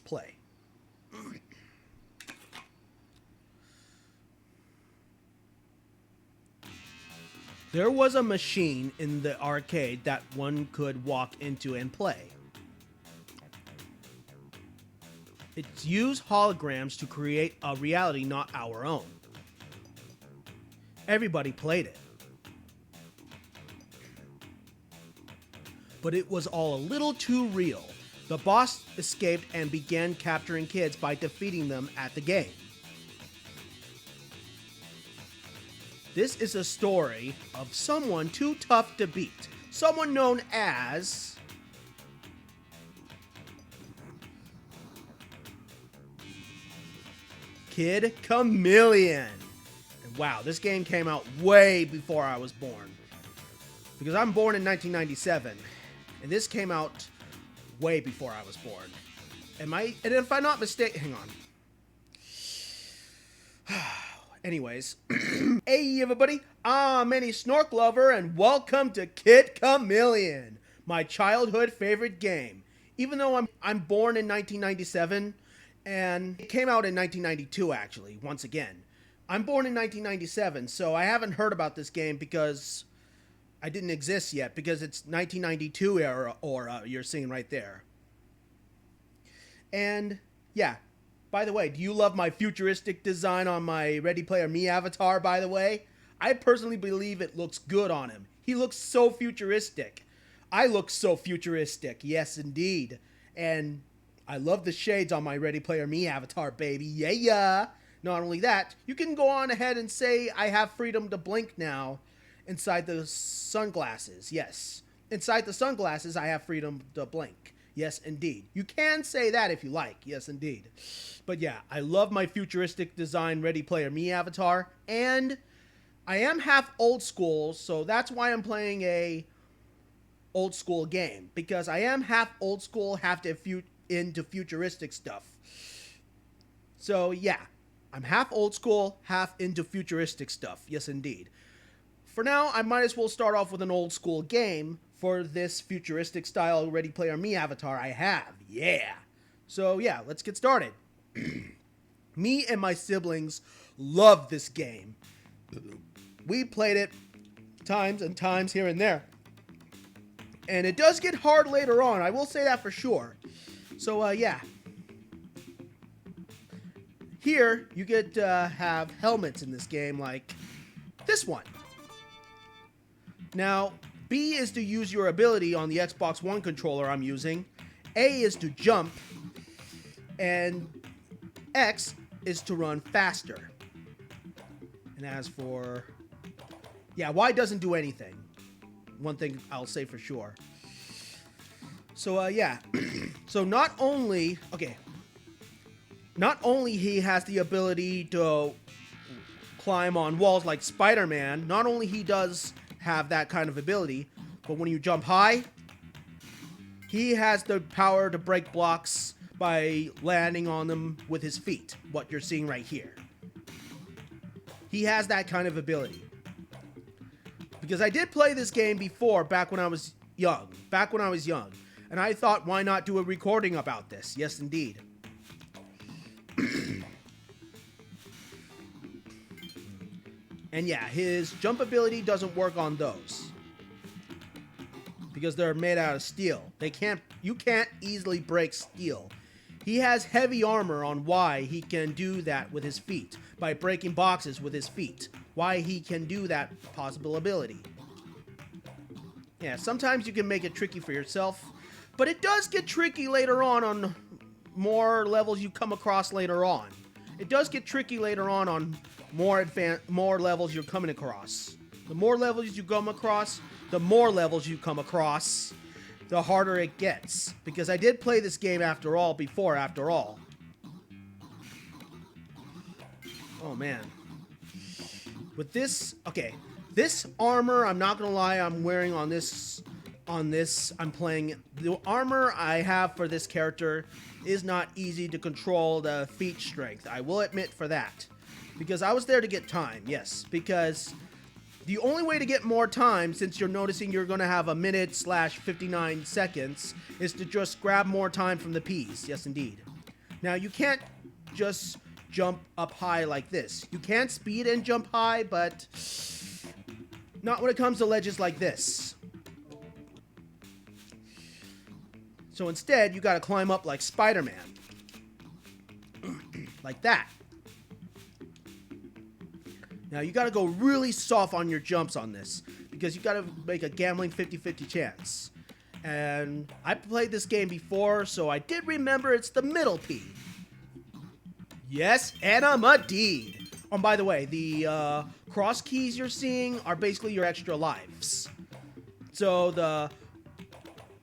play. There was a machine in the arcade that one could walk into and play. It's used holograms to create a reality not our own. Everybody played it. But it was all a little too real. The boss escaped and began capturing kids by defeating them at the game. This is a story of someone too tough to beat. Someone known as... Kid Chameleon. And wow, this game came out way before I was born. Because I'm born in 1997. And this came out way before I was born. And if I'm not mistaken... Hang on. Anyways, hey everybody, I'm any Snorklover and welcome to Kid Chameleon, my childhood favorite game. Even though I'm born in 1997 and it came out in 1992 actually, once again. I'm born in 1997, so I haven't heard about this game because I didn't exist yet, because it's 1992 era aura you're seeing right there. And yeah. By the way, do you love my futuristic design on my Ready Player Me avatar, by the way? I personally believe it looks good on him. He looks so futuristic. I look so futuristic, yes indeed. And I love the shades on my Ready Player Me avatar, baby. Yeah. Not only that, you can go on ahead and say I have freedom to blink now inside the sunglasses. Yes. Inside the sunglasses, I have freedom to blink. Yes, indeed. You can say that if you like. Yes, indeed. But yeah, I love my futuristic design Ready Player Me avatar. And I am half old school, so that's why I'm playing a old school game. Because I am half old school, half into futuristic stuff. So yeah, I'm half old school, half into futuristic stuff. Yes, indeed. For now, I might as well start off with an old school game for this futuristic style Ready Player Me avatar I have. Yeah. So yeah, let's get started. Me and my siblings love this game. We played it times and times here and there. And it does get hard later on, I will say that for sure. So yeah. Here, you get to have helmets in this game like this one. Now, B is to use your ability on the Xbox One controller I'm using. A is to jump. And X is to run faster. And as for... yeah, Y doesn't do anything. One thing I'll say for sure. So, yeah. So not only... okay. Not only he has the ability to climb on walls like Spider-Man, not only he does... have that kind of ability, but when you jump high, he has the power to break blocks by landing on them with his feet, what you're seeing right here. He has that kind of ability. Because I did play this game before, back when I was young, and I thought, why not do a recording about this? Yes, indeed. And yeah, his jump ability doesn't work on those. Because they're made out of steel. You can't easily break steel. He has heavy armor on why he can do that with his feet. By breaking boxes with his feet. Why he can do that possible ability. Yeah, sometimes you can make it tricky for yourself. But it does get tricky later on more levels you come across later on. It does get tricky later on more levels you're coming across. The more levels you come across, the more levels you come across, the harder it gets. Because I did play this game after all. Oh man. With this, okay, this armor, I'm not gonna lie, I'm wearing on this, I'm playing, the armor I have for this character is not easy to control the feat strength. I will admit for that. Because I was there to get time, yes. Because the only way to get more time, since you're noticing you're going to have a minute/59 seconds, is to just grab more time from the P's. Yes, indeed. Now, you can't just jump up high like this. You can speed and jump high, but not when it comes to ledges like this. So instead, you gotta climb up like Spider-Man. Like that. Now, you gotta go really soft on your jumps on this, because you gotta make a gambling 50-50 chance. And I played this game before, so I did remember it's the middle P. Yes, and I'm a deed. Oh, by the way, the cross keys you're seeing are basically your extra lives. So the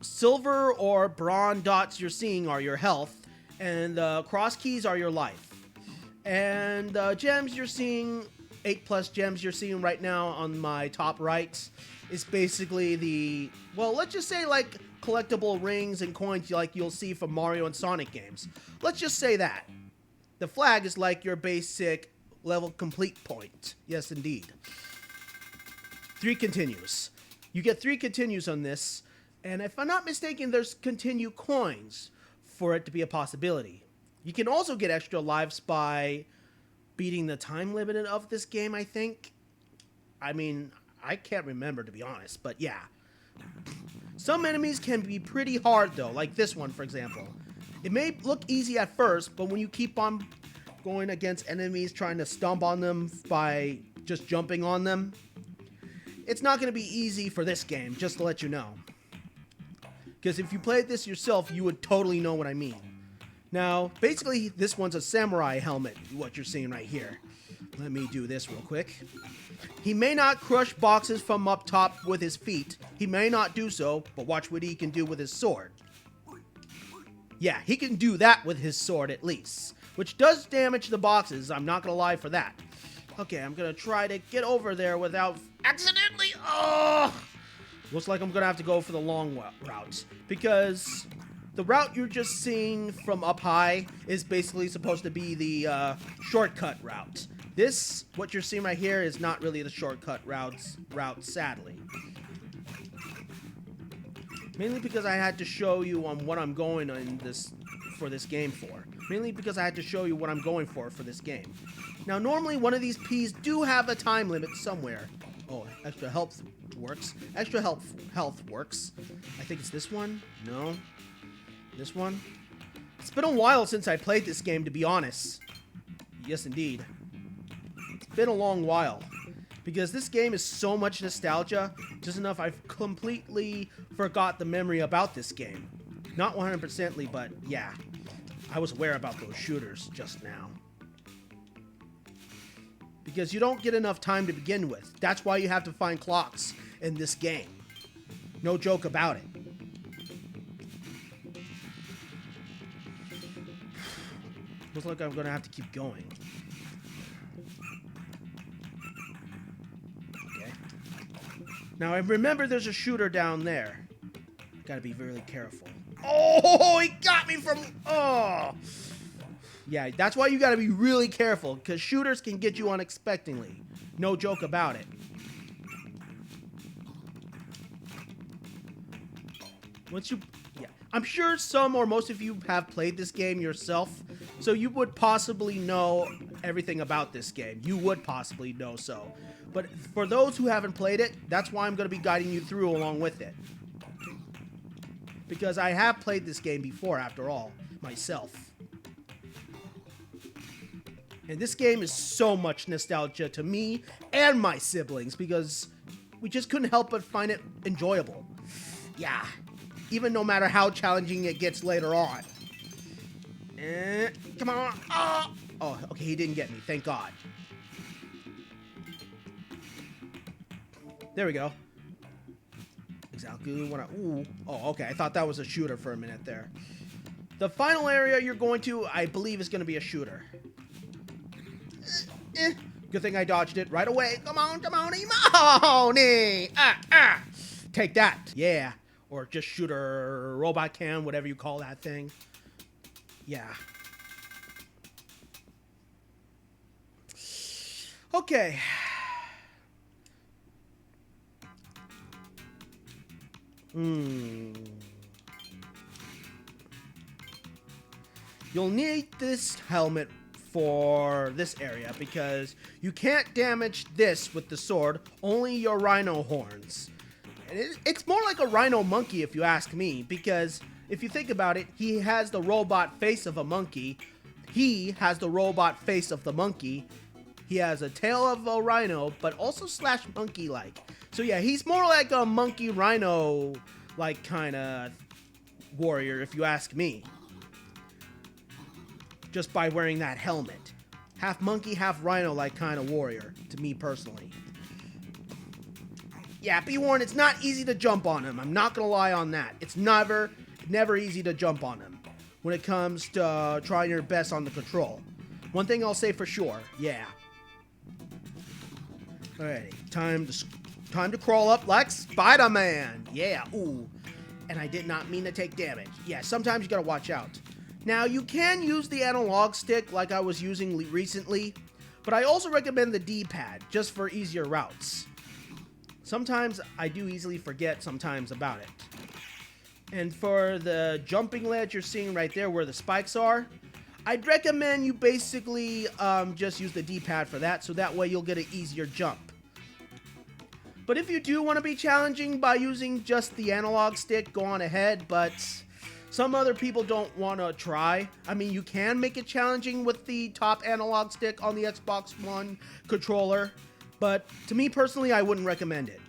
silver or bronze dots you're seeing are your health, and the cross keys are your life. And the gems you're seeing, 8+ gems you're seeing right now on my top right, is basically the, well, let's just say like collectible rings and coins like you'll see from Mario and Sonic games. Let's just say that. The flag is like your basic level complete point. Yes, indeed. 3 continues. You get 3 continues on this, and if I'm not mistaken, there's continue coins for it to be a possibility. You can also get extra lives by beating the time limit of this game, I think. I mean, I can't remember, to be honest, but yeah. Some enemies can be pretty hard, though, like this one, for example. It may look easy at first, but when you keep on going against enemies, trying to stomp on them by just jumping on them, it's not going to be easy for this game, just to let you know. Because if you played this yourself, you would totally know what I mean. Now, basically, this one's a samurai helmet, what you're seeing right here. Let me do this real quick. He may not crush boxes from up top with his feet. He may not do so, but watch what he can do with his sword. Yeah, he can do that with his sword at least, which does damage the boxes. I'm not gonna lie for that. Okay, I'm gonna try to get over there without accidentally. Oh! Looks like I'm gonna have to go for the long route, because the route you're just seeing from up high is basically supposed to be the shortcut route. This, what you're seeing right here, is not really the shortcut route, sadly. Mainly because I had to show you on what I'm going in this for this game for. Mainly because I had to show you what I'm going for this game. Now, normally one of these P's do have a time limit somewhere. Oh, extra health works. Extra health works. I think it's this one. No. This one. It's been a while since I played this game, to be honest. Yes, indeed. It's been a long while. Because this game is so much nostalgia, just enough I've completely forgot the memory about this game. Not 100%ly, but yeah. I was aware about those shooters just now. Because you don't get enough time to begin with. That's why you have to find clocks in this game. No joke about it. Looks like I'm gonna have to keep going. Okay. Now I remember there's a shooter down there. Gotta be really careful. Oh, he got me from... Oh! Yeah, that's why you gotta be really careful, because shooters can get you unexpectedly. No joke about it. Once you... Yeah. I'm sure some or most of you have played this game yourself, so you would possibly know everything about this game. You would possibly know so. But for those who haven't played it, that's why I'm going to be guiding you through along with it. Because I have played this game before, after all, myself. And this game is so much nostalgia to me and my siblings, because we just couldn't help but find it enjoyable. Yeah. Even no matter how challenging it gets later on. Come on. Oh, okay, he didn't get me. Thank God. There we go. Exactly what I... Ooh. Oh, okay. I thought that was a shooter for a minute there. The final area you're going to, I believe, is going to be a shooter. Good thing I dodged it right away. Come on, Imoni! Take that. Yeah. Or just shooter, robot can, whatever you call that thing. Yeah. Okay. You'll need this helmet for this area because you can't damage this with the sword, only your rhino horns. And it's more like a rhino monkey if you ask me, because if you think about it, he has the robot face of a monkey. He has the robot face of the monkey. He has a tail of a rhino, but also slash monkey-like. So yeah, he's more like a monkey rhino like kind of warrior if you ask me. Just by wearing that helmet. Half monkey, half rhino like kind of warrior to me personally. Yeah, be warned, it's not easy to jump on him. I'm not gonna lie on that. It's never easy to jump on him when it comes to trying your best on the control. One thing I'll say for sure, yeah. Alrighty, time to crawl up like Spider-Man. Yeah, ooh. And I did not mean to take damage. Yeah, sometimes you gotta watch out. Now, you can use the analog stick like I was using recently, but I also recommend the D-pad just for easier routes. Sometimes I do easily forget sometimes about it. And for the jumping ledge you're seeing right there where the spikes are, I'd recommend you basically just use the D-pad for that, so that way you'll get an easier jump. But if you do want to be challenging by using just the analog stick, go on ahead, but some other people don't want to try. I mean, you can make it challenging with the top analog stick on the Xbox One controller, but to me personally, I wouldn't recommend it.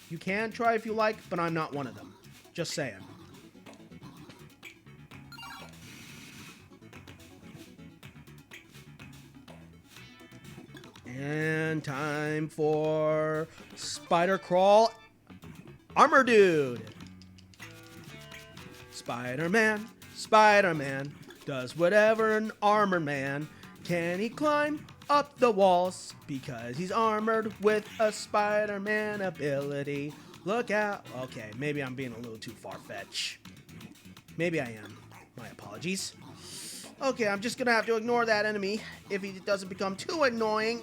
You can try if you like, but I'm not one of them. Just saying. And time for Spider Crawl Armor Dude. Spider-Man does whatever an armor man. Can he climb up the walls? Because he's armored with a Spider-Man ability. Look out. Okay, maybe I'm being a little too far-fetched. Maybe I am. My apologies. Okay, I'm just gonna have to ignore that enemy if he doesn't become too annoying.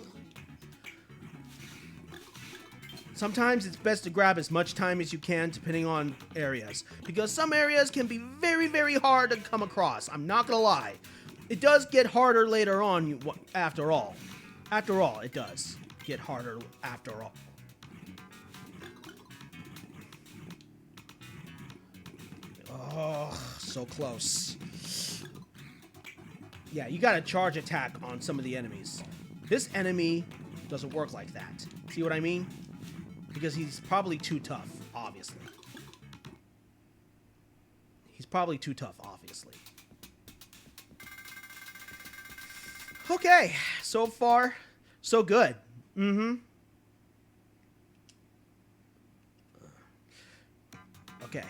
Sometimes it's best to grab as much time as you can depending on areas, because some areas can be very, very hard to come across. I'm not gonna lie. It does get harder later on after all. After all, it does get harder after all. Oh, so close. Yeah, you gotta charge attack on some of the enemies. This enemy doesn't work like that. See what I mean? Because he's probably too tough, obviously. Okay, so far, so good. Okay.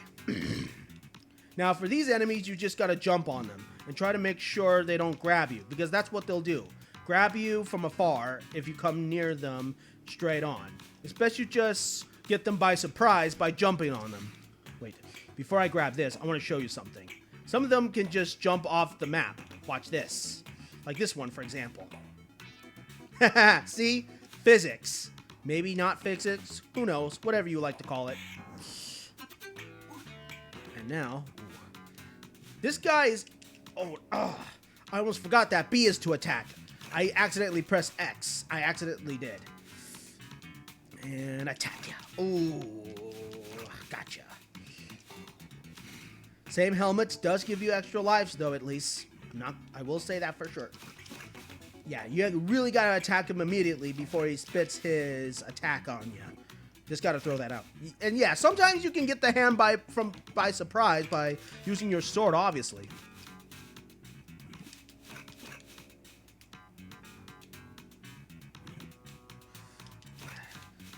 Now, for these enemies, you just gotta jump on them and try to make sure they don't grab you, because that's what they'll do. Grab you from afar if you come near them straight on. It's best you just get them by surprise by jumping on them. Wait, before I grab this, I want to show you something. Some of them can just jump off the map. Watch this. Like this one, for example. See? Physics. Maybe not physics. Who knows? Whatever you like to call it. And now, this guy is... I almost forgot that B is to attack. I accidentally pressed X. I accidentally did. And attack ya. Ooh, gotcha. Same helmets does give you extra lives, though, at least. I will say that for sure. Yeah, you really gotta attack him immediately before he spits his attack on you. Just gotta throw that out. And yeah, sometimes you can get the hand by surprise by using your sword, obviously.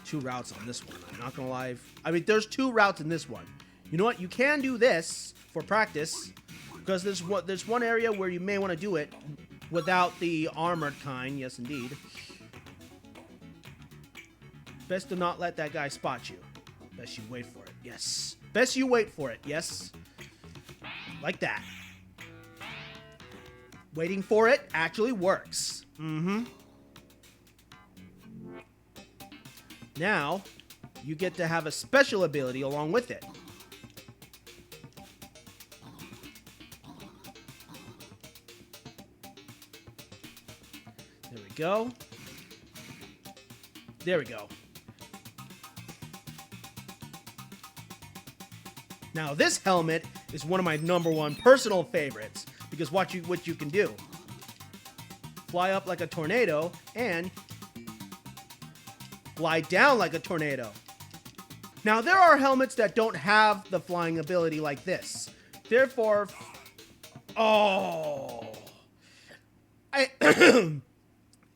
Two routes on this one. I'm not gonna lie. I mean, there's two routes in this one. You know what? You can do this for practice, because there's one area where you may want to do it without the armored kind. Yes, indeed. Best to not let that guy spot you. Best you wait for it. Yes. Best you wait for it. Yes. Like that. Waiting for it actually works. Now, you get to have a special ability along with it. go. There we go. Now this helmet is one of my #1 personal favorites because what you can do. Fly up like a tornado and glide down like a tornado. Now there are helmets that don't have the flying ability like this. Therefore,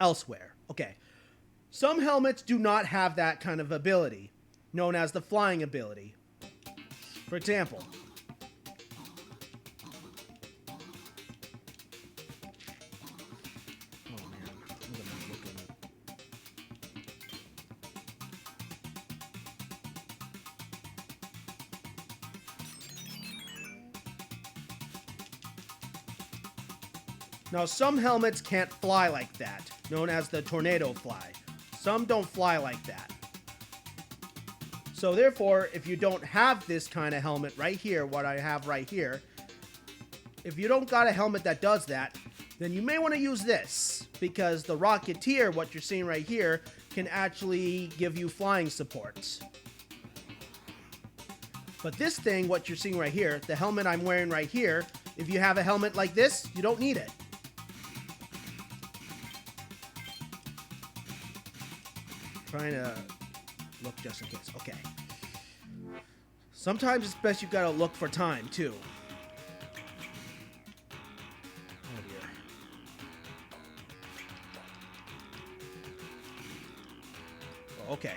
elsewhere. Okay. Some helmets do not have that kind of ability, known as the flying ability. For example, now some helmets can't fly like that, known as the tornado fly. Some don't fly like that. So therefore, if you don't have this kind of helmet right here, what I have right here, if you don't got a helmet that does that, then you may want to use this, because the Rocketeer, what you're seeing right here, can actually give you flying support. But this thing, what you're seeing right here, the helmet I'm wearing right here, if you have a helmet like this, you don't need it. Trying to look just in case. Okay. Sometimes it's best you gotta look for time too. Oh dear. Okay.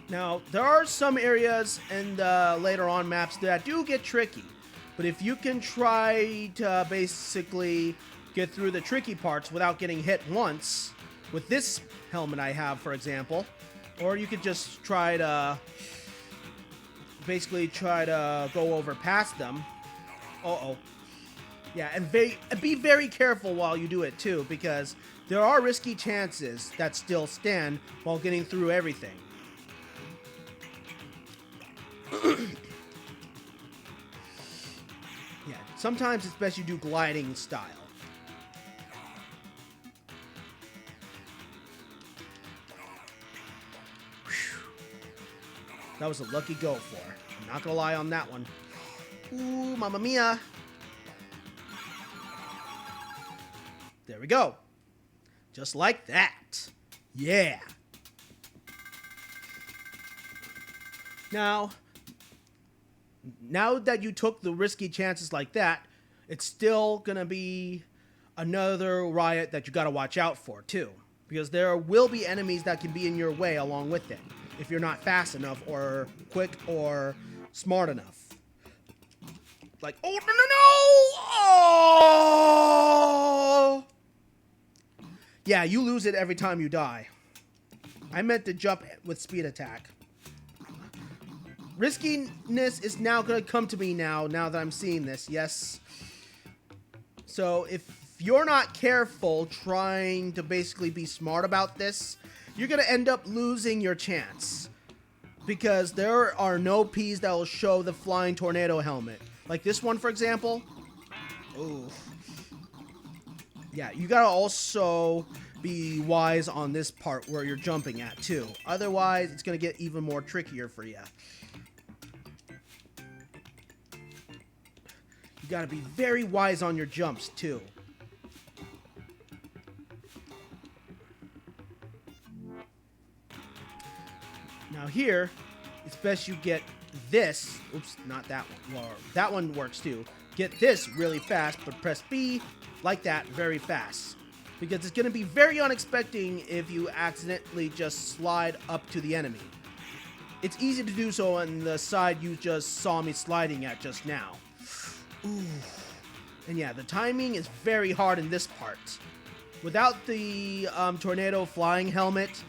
Now there are some areas in the later on maps that do get tricky, but if you can try to basically get through the tricky parts without getting hit once. With this helmet I have, for example, or you could just try to basically go over past them. Yeah, and be very careful while you do it too, because there are risky chances that still stand while getting through everything. Yeah, sometimes it's best you do gliding style. That was a lucky go for her. I'm not gonna lie on that one. Ooh, mamma mia. There we go. Just like that. Yeah. Now that you took the risky chances like that, it's still gonna be another riot that you gotta watch out for too. Because there will be enemies that can be in your way along with it, if you're not fast enough or quick or smart enough. Like, oh, no! Oh! Yeah, you lose it every time you die. I meant to jump with speed attack. Riskiness is now going to come to me now that I'm seeing this, yes. So if you're not careful trying to basically be smart about this, you're going to end up losing your chance. Because there are no Ps that will show the flying tornado helmet. Like this one, for example. Ooh. Yeah, you got to also be wise on this part where you're jumping at, too. Otherwise, it's going to get even more trickier for you. You got to be very wise on your jumps, too. Now here, it's best you get this. Oops, not that one. Well, that one works too. Get this really fast, but press B like that very fast. Because it's going to be very unexpected if you accidentally just slide up to the enemy. It's easy to do so on the side you just saw me sliding at just now. Ooh. And yeah, the timing is very hard in this part. Without the tornado flying helmet,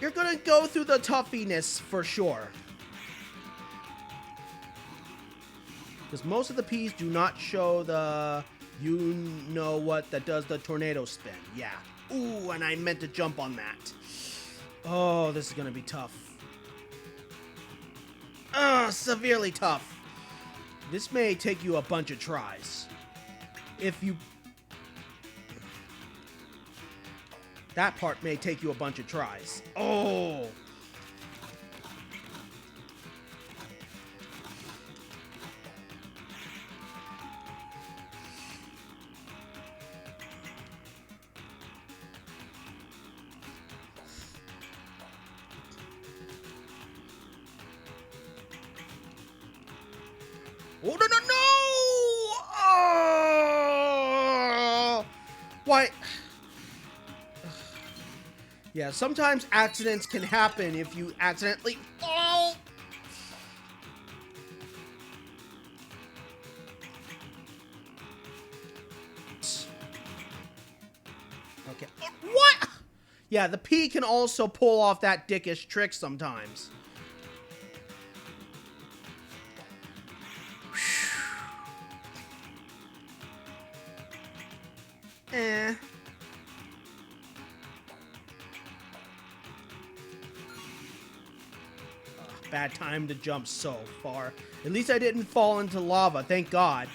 you're gonna go through the toughiness for sure. Because most of the Ps do not show the you-know-what that does the tornado spin. Yeah. Ooh, and I meant to jump on that. Oh, this is gonna be tough. Severely tough. This may take you a bunch of tries. If you... That part may take you a bunch of tries. Oh! Oh, no, no, no! Oh! Why? Yeah, sometimes accidents can happen if you accidentally fall. Okay. What? Yeah, the P can also pull off that dickish trick sometimes. Eh. Bad time to jump so far. At least I didn't fall into lava, thank God.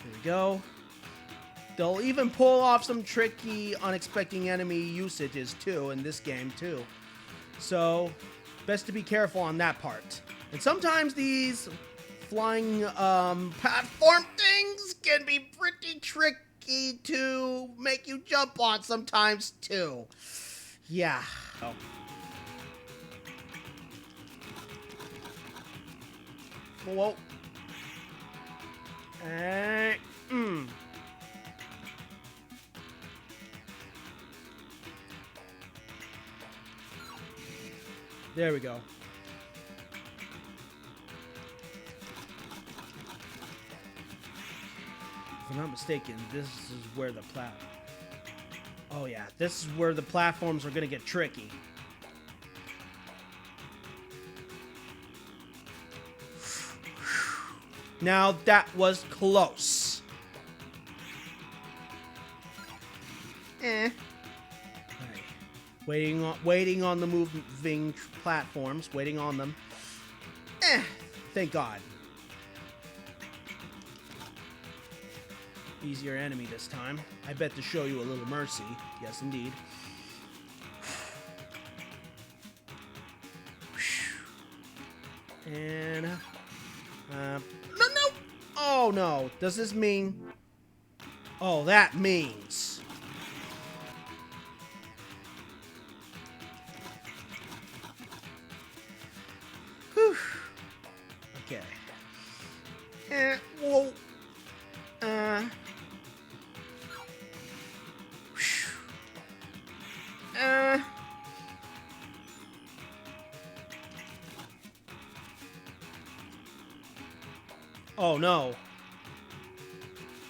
Here we go. They'll even pull off some tricky, unexpected enemy usages too in this game too. So, best to be careful on that part. And sometimes these flying platform things can be pretty tricky to make you jump on sometimes too. Yeah. Oh. Whoa. There we go. If I'm not mistaken, this is where the Oh yeah, this is where the platforms are gonna get tricky. Now that was close. Right. Waiting on the moving platforms. Waiting on them. Thank God. Easier enemy this time. I bet to show you a little mercy. Yes, indeed. And no. Oh no. Does this mean? Oh, that means. Whew. Okay. Whoa. Oh no.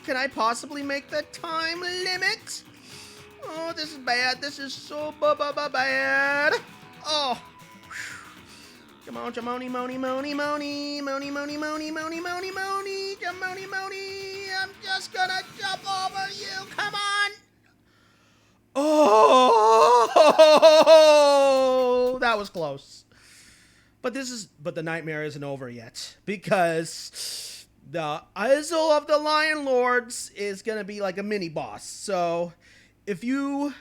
Can I possibly make the time limit? Oh, this is bad. This is so bad. Oh. Come on, Jamoni, Moni, Moni, Moni, Moni, Moni, Moni, Moni, Moni, Moni, Jamoni, Moni. I'm just gonna jump over you. Come on. Oh, that was close. But the nightmare isn't over yet, because the Isle of the Lion Lords is gonna be like a mini boss. So if you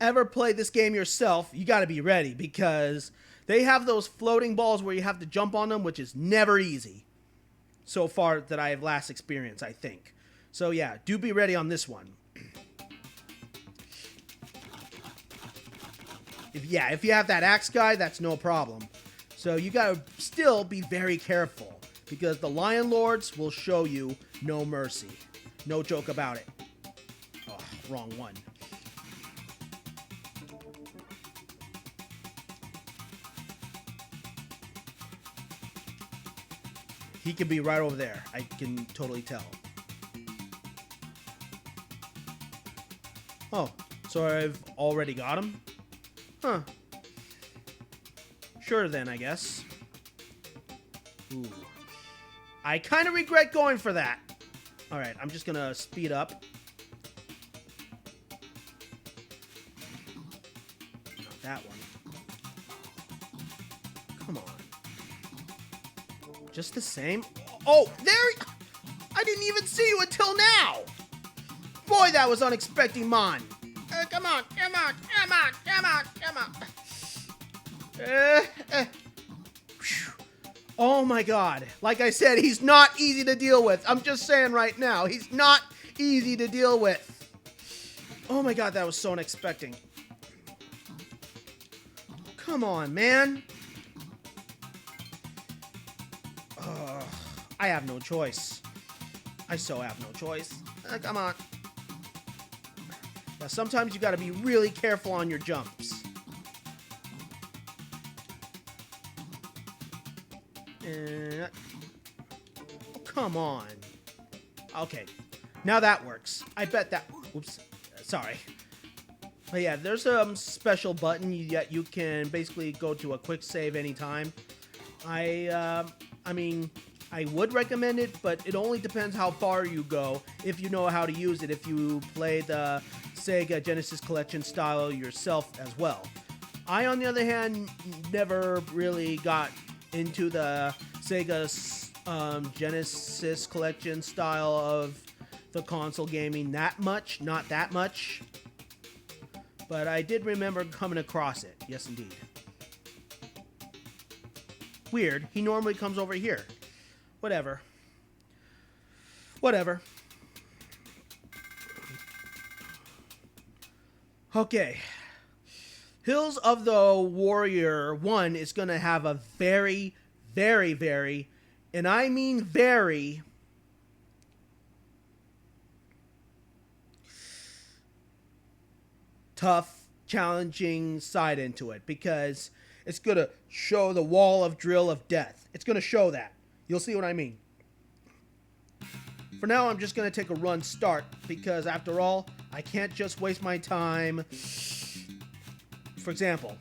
ever play this game yourself, you gotta be ready, because they have those floating balls where you have to jump on them, which is never easy. So far that I have last experience, I think. So yeah, do be ready on this one. If you have that axe guy, that's no problem. So you gotta still be very careful, because the Lion Lords will show you no mercy. No joke about it. Oh, wrong one. He could be right over there. I can totally tell. Oh, so I've already got him? Huh. Sure then, I guess. Ooh. I kind of regret going for that. Alright, I'm just gonna speed up. Not that one. Come on. Just the same? Oh, there! I didn't even see you until now! Boy, that was unexpected, man. Come on, come on, come on, come on, come on. Oh my god. Like I said, he's not easy to deal with. I'm just saying right now, he's not easy to deal with. Oh my god, that was so unexpected. Come on, man. I have no choice. I so have no choice. Come on. Now, sometimes you gotta be really careful on your jumps. Oh, come on. Okay. Now that works. I bet that... Oops. Sorry. But yeah, there's a special button that you can basically go to a quick save anytime. I mean, I would recommend it, but it only depends how far you go if you know how to use it, if you play the Sega Genesis Collection style yourself as well. I, on the other hand, never really got into the Sega Genesis Collection style of the console gaming that much, not that much. But I did remember coming across it. Yes, indeed. Weird. He normally comes over here. Whatever. Whatever. Okay. Hills of the Warrior 1 is going to have a very, very, very, and I mean very, tough, challenging side into it, because it's going to show the wall of drill of death. It's going to show that. You'll see what I mean. For now, I'm just going to take a run start, because after all, I can't just waste my time. For example,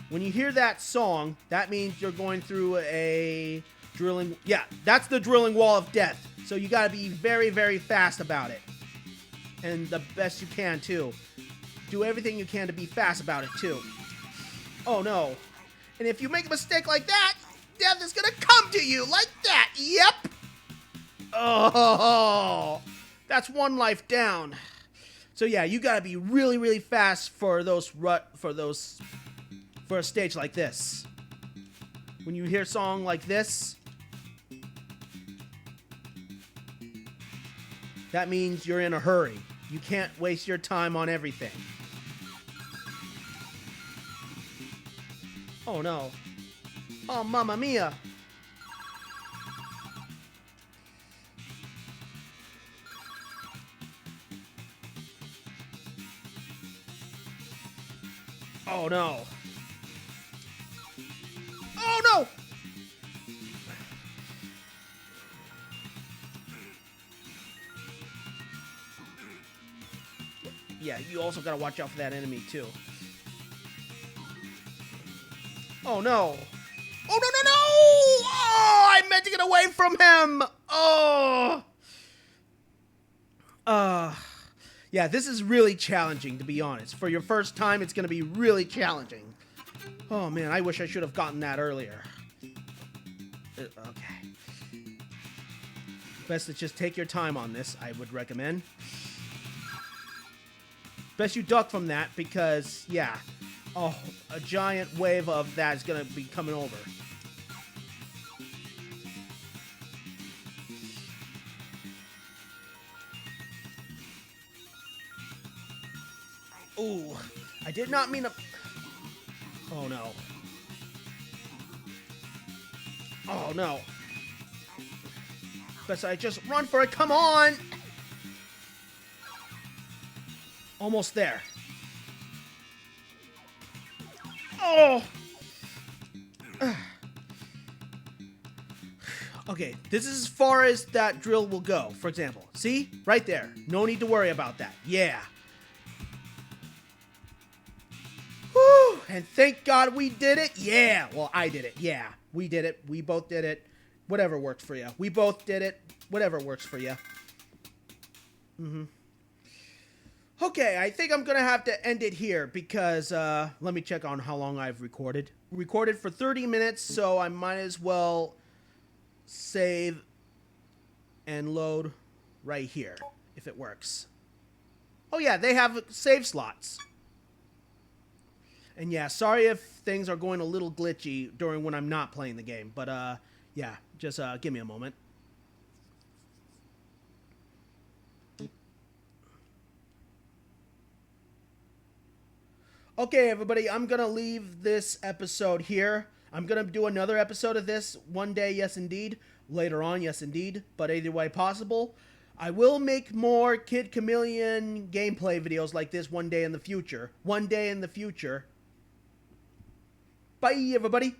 when you hear that song, that means you're going through a drilling... Yeah, that's the drilling wall of death. So you got to be very, very fast about it. And the best you can, too. Do everything you can to be fast about it, too. Oh, no. And if you make a mistake like that, death is going to come to you like that. Yep. Oh, that's one life down. So yeah, you got to be really, really fast for a stage like this. When you hear a song like this, that means you're in a hurry. You can't waste your time on everything. Oh no. Oh, mamma mia. Oh no. Oh no! Yeah, you also gotta watch out for that enemy too. Oh no! Oh no no no! Oh, I meant to get away from him! Oh! Yeah, this is really challenging, to be honest. For your first time, it's gonna be really challenging. Oh man, I wish I should have gotten that earlier. Okay. Best to just take your time on this, I would recommend. Best you duck from that, because, yeah, oh, a giant wave of that is going to be coming over. Ooh, I did not mean to... Oh, no. Oh, no. Best I just run for it. Come on! Almost there. Oh! Okay, this is as far as that drill will go, for example. See? Right there. No need to worry about that. Yeah. Whew! And thank God we did it. Yeah. Well, I did it. Yeah. We did it. We both did it. Whatever works for you. We both did it. Whatever works for you. Okay, I think I'm going to have to end it here because, let me check on how long I've recorded. Recorded for 30 minutes, so I might as well save and load right here, if it works. Oh yeah, they have save slots. And yeah, sorry if things are going a little glitchy during when I'm not playing the game. But yeah, just give me a moment. Okay, everybody, I'm going to leave this episode here. I'm going to do another episode of this one day, yes indeed. Later on, yes indeed. But either way possible. I will make more Kid Chameleon gameplay videos like this one day in the future. One day in the future. Bye, everybody.